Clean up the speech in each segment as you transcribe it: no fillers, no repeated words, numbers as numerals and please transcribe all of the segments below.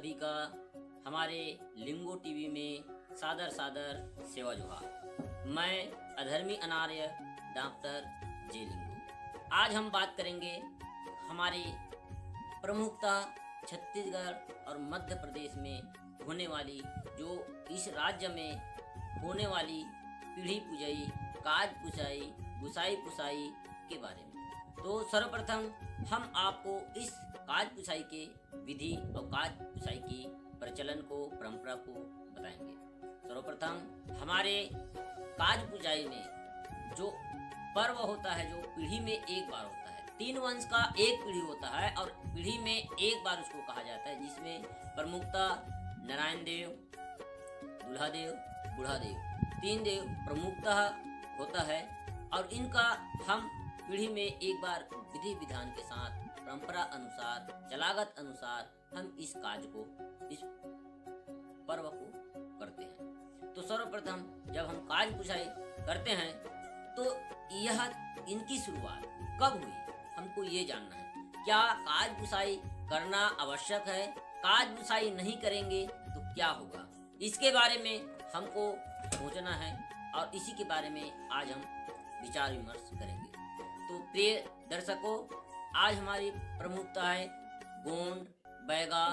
सभी का हमारे लिंगो टीवी में सादर सादर सेवा जोहार। मैं अधर्मी अनार्य डॉक्टर जे लिंगो। आज हम बात करेंगे हमारे प्रमुखता छत्तीसगढ़ और मध्य प्रदेश में होने वाली, जो इस राज्य में होने वाली पीढ़ी पुजाई, काज पुसाई, गुसाई पुसाई के बारे में। तो सर्वप्रथम हम आपको इस काज पुसाई के विधि और काज पुसाई की प्रचलन को, परंपरा को बताएंगे। सर्वप्रथम हमारे काज पुसाई में जो पर्व होता है, जो पीढ़ी में एक बार होता है, 3 वंश का एक पीढ़ी होता है और पीढ़ी में एक बार उसको कहा जाता है, जिसमें प्रमुखता नारायण देव, दूल्हा देव, बूढ़ा देव, 3 देव प्रमुखतः होता है। और इनका हम पीढ़ी में एक बार विधि विधान के साथ, परंपरा अनुसार, चलागत अनुसार हम इस काज को, इस पर्व को करते हैं। तो सर्वप्रथम जब हम काज पुसाई करते हैं तो यह इनकी शुरुआत कब हुई, हमको ये जानना है। क्या काज पुसाई करना आवश्यक है? काज पुसाई नहीं करेंगे तो क्या होगा, इसके बारे में हमको सोचना है और इसी के बारे में आज हम विचार विमर्श करेंगे। तो प्रिय दर्शकों, आज हमारी प्रमुखता है गोंड, बैगा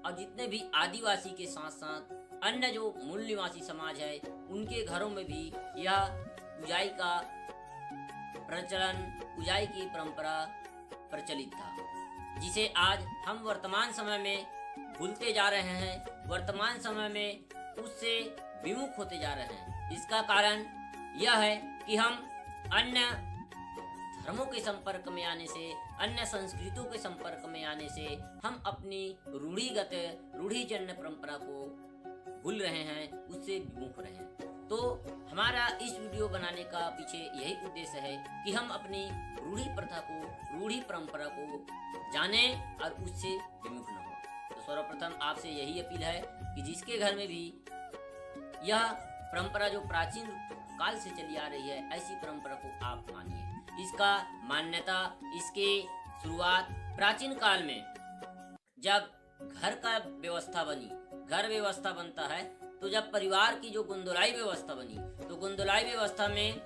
और जितने भी आदिवासी के साथ साथ अन्य जो मूल निवासी समाज है, उनके घरों में भी यह पूजाई का प्रचलन, पूजाई की परंपरा प्रचलित था, जिसे आज हम वर्तमान समय में भूलते जा रहे हैं, वर्तमान समय में उससे विमुख होते जा रहे हैं। इसका कारण यह है कि हम अन्य धर्मों के संपर्क में आने से, अन्य संस्कृतियों के संपर्क में आने से हम अपनी रूढ़िगत, रूढ़िजन्य परंपरा को भूल रहे हैं, उससे विमुख रहे हैं। तो हमारा इस वीडियो बनाने का पीछे यही उद्देश्य है कि हम अपनी रूढ़ी प्रथा को, रूढ़ी परंपरा को जाने और उससे विमुख न हो। तो सर्वप्रथम आपसे यही अपील है कि जिसके घर में भी यह परंपरा जो प्राचीन काल से चली आ रही है, ऐसी परंपरा को आप मानिए। इसका मान्यता, इसके शुरुआत प्राचीन काल में जब घर का व्यवस्था बनी, घर व्यवस्था बनता है, तो जब परिवार की जो गुंदुलाई व्यवस्था बनी, तो गुंदुलाई व्यवस्था में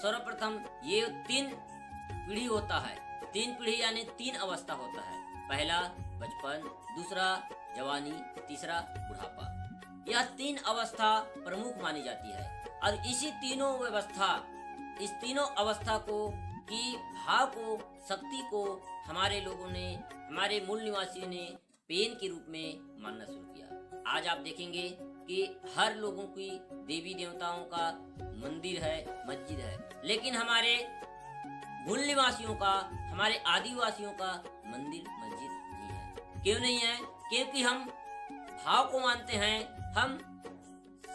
सर्वप्रथम ये 3 पीढ़ी होता है। 3 पीढ़ी यानी 3 अवस्था होता है। पहला बचपन, दूसरा जवानी, तीसरा बुढ़ापा। यह 3 अवस्था प्रमुख मानी जाती है और इसी तीनों व्यवस्था, इस तीनों अवस्था को की भाव को, शक्ति को हमारे लोगों ने, हमारे मूल निवासियों ने पेन के रूप में मानना शुरू किया। आज आप देखेंगे कि हर लोगों की देवी देवताओं का मंदिर है, मस्जिद है, लेकिन हमारे मूल निवासियों का, हमारे आदिवासियों का मंदिर, मस्जिद नहीं है। क्यों नहीं है? क्योंकि हम भाव को मानते हैं, हम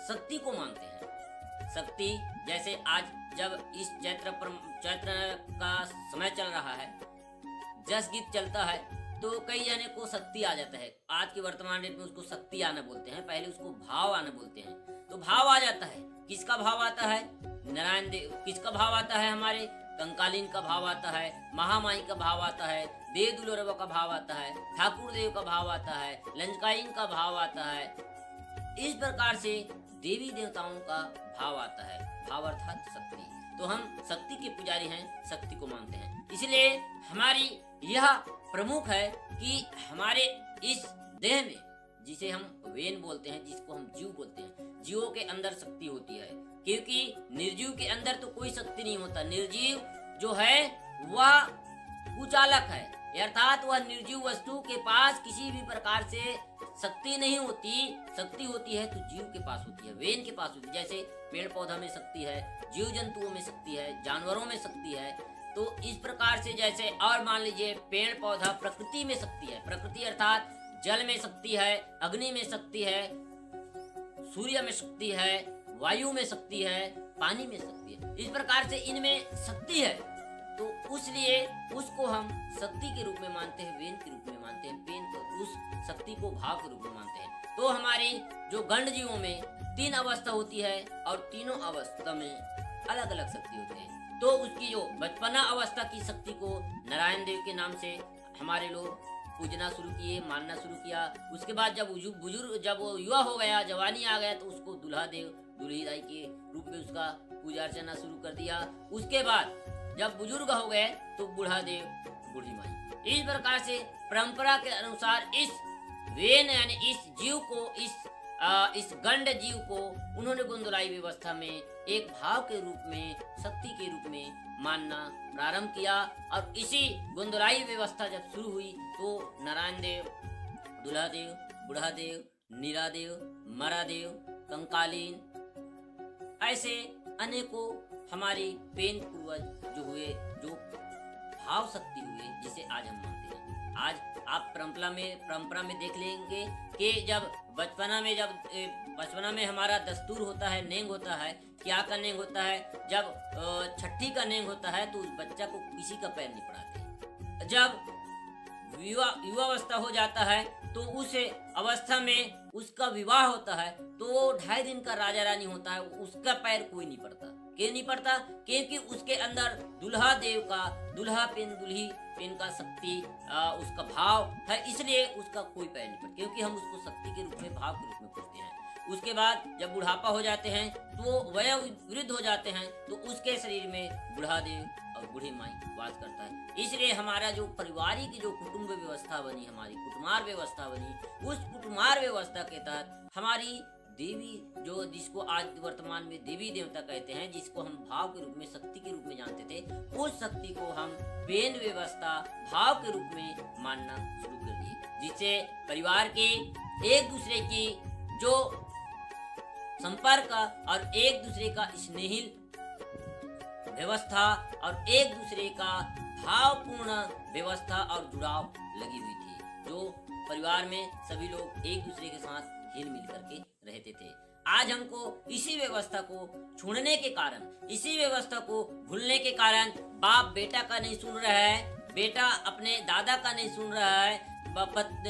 शक्ति को मानते हैं। शक्ति, जैसे आज जब इस चैत्र का समय चल रहा है, जस गीत चलता है, तो कई जने को शक्ति आ जाता है। आज के वर्तमान डेट में उसको शक्ति आना बोलते हैं, पहले उसको भाव आना बोलते हैं। तो भाव आ जाता है, किसका भाव आता है? नारायण देव। किसका भाव आता है? हमारे कंकालीन का भाव आता है, महामाई का भाव आता है, देव दुलरवा का भाव आता है, ठाकुर देव का भाव आता है, लंचकाइन का भाव आता है। इस प्रकार से देवी देवताओं का भाव आता है, भाव अर्थात शक्ति। तो हम शक्ति के पुजारी हैं, शक्ति को मानते हैं। इसलिए हमारी यह प्रमुख है कि हमारे इस देह में, जिसे हम वेन बोलते हैं, जिसको हम जीव बोलते हैं, जीवों के अंदर शक्ति होती है। क्योंकि निर्जीव के अंदर तो कोई शक्ति नहीं होता। निर्जीव जो है वह कुचालक है, अर्थात वह निर्जीव वस्तु के पास किसी भी प्रकार से शक्ति नहीं होती। शक्ति होती है तो जीव के पास होती है, वेन के पास होती है। जैसे पेड़ पौधा में शक्ति है, जीव जंतुओं में शक्ति है, जानवरों में शक्ति है। तो इस प्रकार से, जैसे और मान लीजिए पेड़ पौधा, प्रकृति में शक्ति है। प्रकृति अर्थात जल में शक्ति है, अग्नि में शक्ति है, सूर्य में शक्ति है, वायु में शक्ति है, पानी में शक्ति है। इस प्रकार से इनमें शक्ति है, तो उसलिए उसको हम शक्ति के रूप में मानते हैं, वेन के रूप में मानते हैं, पेन को, उस शक्ति को भाव के रूप में मानते हैं। तो हमारी जो गंड जीवों में 3 अवस्था होती है और तीनों अवस्था में अलग अलग शक्ति होती है। तो उसकी जो बचपना अवस्था की शक्ति को नारायण देव के नाम से हमारे लोग पूजना शुरू किए, मानना शुरू किया। उसके बाद जब बुजुर्ग जब वो युवा हो गया, जवानी आ गया, तो उसको दुल्हा देव दुल्ही दाई के रूप में उसका पूजा अर्चना शुरू कर दिया। उसके बाद जब बुजुर्ग हो गए तो बूढ़ा देव बूढ़ी माई। इस प्रकार से परंपरा के अनुसार इस वेन यानी इस जीव को, इस गंड जीव को उन्होंने गुंदलाई व्यवस्था में एक भाव के रूप में, शक्ति के रूप में मानना प्रारंभ किया। और इसी गुंदलाई व्यवस्था जब शुरू हुई तो नारायण देव, दुल्हा देव, बूढ़ा देव, नीरा देव, मरा देव, कंकालीन, ऐसे अनेकों हमारे पेन पूर्वज जो हुए, जो भाव शक्ति हुए, जिसे आज हम मानते हैं। आज आप परंपरा में देख लेंगे कि जब बचपना में हमारा दस्तूर होता है, नेंग होता है। क्या का नेंग होता है? जब छठी का नेंग होता है तो उस बच्चा को किसी का पैर नहीं पड़ाते। जब युवावस्था हो जाता है तो उस अवस्था में उसका विवाह होता है तो वो 2.5 दिन का राजा रानी होता है, उसका पैर कोई नहीं पड़ता। क्यों नहीं पड़ता? क्योंकि उसके अंदर दुल्हा देव का, दुल्हा पेन दुल्ही पेन का शक्ति, उसका भाव है, इसलिए उसका कोई पैर नहीं पड़ता। क्योंकि हम उसको शक्ति के रूप में, भाव के रूप में पूछते हैं। उसके बाद जब बुढ़ापा हो जाते हैं तो वय वृद्ध हो जाते हैं तो उसके शरीर में बूढ़ा देव और बूढ़ी माई वास करता है। इसलिए हमारा जो पारिवारिक जो कुटुंब व्यवस्था बनी, हमारी कुटुमार व्यवस्था बनी, उस कुटुमार व्यवस्था के तहत हमारी देवी, जो जिसको आज वर्तमान में देवी देवता कहते हैं, जिसको हम भाव के रूप में, शक्ति के रूप में जानते थे, उस शक्ति को हम पेन व्यवस्था, भाव के रूप में मानना शुरू कर दिए। जिससे परिवार के एक दूसरे की जो संपर्क और एक दूसरे का स्नेहिल व्यवस्था और एक दूसरे का भावपूर्ण व्यवस्था और जुड़ाव लगी हुई थी। जो परिवार में सभी लोग एक दूसरे के साथ हिल मिल करके रहते थे। आज हमको इसी व्यवस्था को छोड़ने के कारण, इसी व्यवस्था को भूलने के कारण बाप बेटा का नहीं सुन रहा है, बेटा अपने दादा का नहीं सुन रहा है,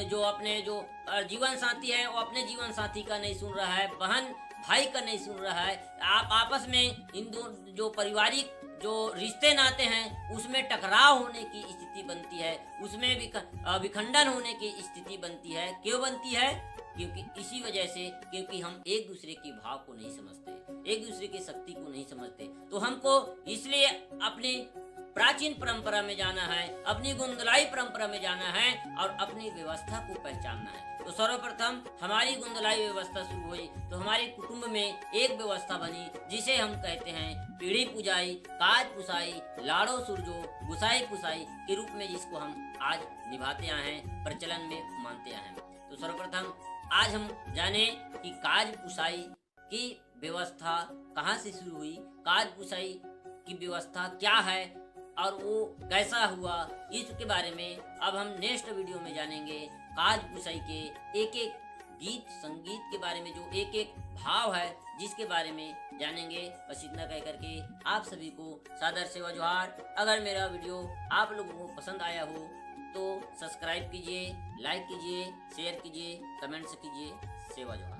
जो अपने जो जीवन साथी है वो अपने जीवन साथी का नहीं सुन रहा है, बहन भाई का नहीं सुन रहा है। आप आपस में इन दो जो पारिवारिक जो रिश्ते नाते हैं उसमें टकराव होने की स्थिति बनती है, उसमें विखंडन होने की स्थिति बनती है। क्यों बनती है? क्योंकि इसी वजह से, क्योंकि हम एक दूसरे के भाव को नहीं समझते, एक दूसरे की शक्ति को नहीं समझते। तो हमको इसलिए अपनी प्राचीन परंपरा में जाना है, अपनी गुंदलाई परंपरा में जाना है और अपनी व्यवस्था को पहचानना है। तो सर्वप्रथम हमारी गुंदलाई व्यवस्था शुरू हुई तो हमारे कुटुंब में एक व्यवस्था बनी, जिसे हम कहते हैं पीढ़ी पुजाई, काज पुसाई, लाड़ो सुरजो, गुसाई पुसाई के रूप में, जिसको हम आज निभाते आए हैं, प्रचलन में मानते आए हैं। तो सर्वप्रथम आज हम जाने कि काज पुसाई की व्यवस्था कहाँ से शुरू हुई, काज पुसाई की व्यवस्था क्या है और वो कैसा हुआ, इसके बारे में अब हम नेक्स्ट वीडियो में जानेंगे। काज पुसाई के एक एक गीत संगीत के बारे में, जो एक एक भाव है जिसके बारे में जानेंगे। बस इतना कह करके आप सभी को सादर सेवा जोहार। अगर मेरा वीडियो आप लोगों को पसंद आया हो तो सब्सक्राइब कीजिए, लाइक कीजिए, शेयर कीजिए, कमेंट्स कीजिए। सेवा जोहार।